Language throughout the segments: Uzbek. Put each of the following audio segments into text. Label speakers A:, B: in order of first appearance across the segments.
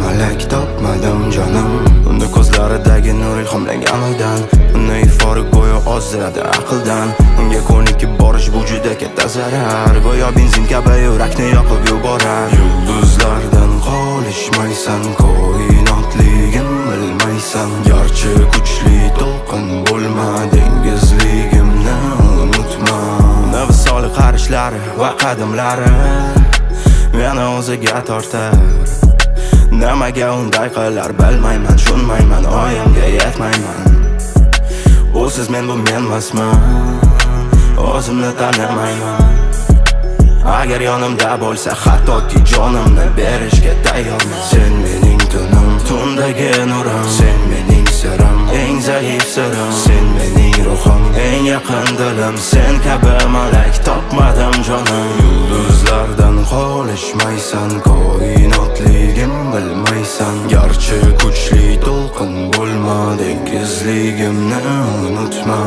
A: malak topmadim jonim. Unda ko'zlaridagi nur ilhomlangan oydan, uni ifori go'yo ozdiradi aqldan. Unga ko'nikib borish bu juda katta zarar, go'yo benzin kabi yurakni yoqib yuborar. Yulduzlardan qolishmaysan, koinotligim bilmaysan. Garchi kuchli to'lqin bo'lma, dengizligimni unutma. Nafsoli qarishlari va qadamlari meni o'ziga tortar. Nimaga unday qilar bilmayman, tushunmayman, oyimga yetmayman. O'siz men bu menmasman, o'zimni tanimayman. Agar yonimda bo'lsa hattoki jonimni berishga tayyorman. Sen mening tunim, tundagi nurim, sen mening sirim, eng zaif sirim. Sen mening ruhim, eng yaqin dilim, sen kabi malak topmadim jonim. Yulduzlardan qolishmaysan, koinotligim bilmaysan. Garchi kuchli to'lqin bo'lma, dengizligimni unutma.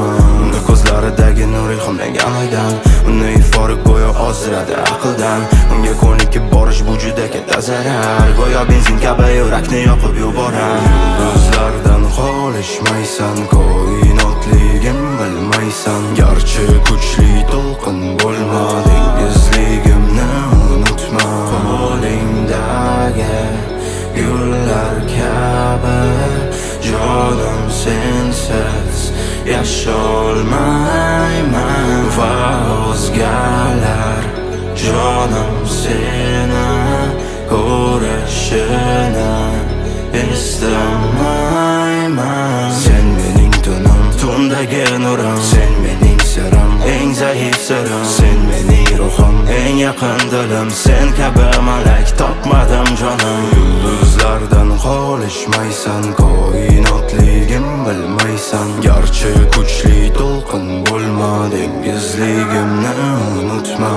A: Unda ko'zlaridagi nur ilhomlangan oydan, uni ifori go'yo ozdiradi aqldan. Unga ko'nikib borish bu juda katta zarar, go'yo benzin kabi yurakni yoqib yuborar. Yulduzlardan qolishmaysan, koinotligim bilmaysan. Garchi kuchli to'lqin bo'lma, dengizligimni unutma. Qo'lingdagi gullar kabi jonim sensiz yasholmayman. Va o'zgalar jonim seni ko'rishini istamayman. Sen mening tunim, tundagi nurim, sen mening sirim, eng zaif sirim. Sen mening ruhim, eng yaqin dilim, sen kabi malak topmadim jonim. Yulduzlardan qolishmaysan, koinotligim bilmaysan. Garchi kuchli to'lqin bo'lma, dengizligimni unutma.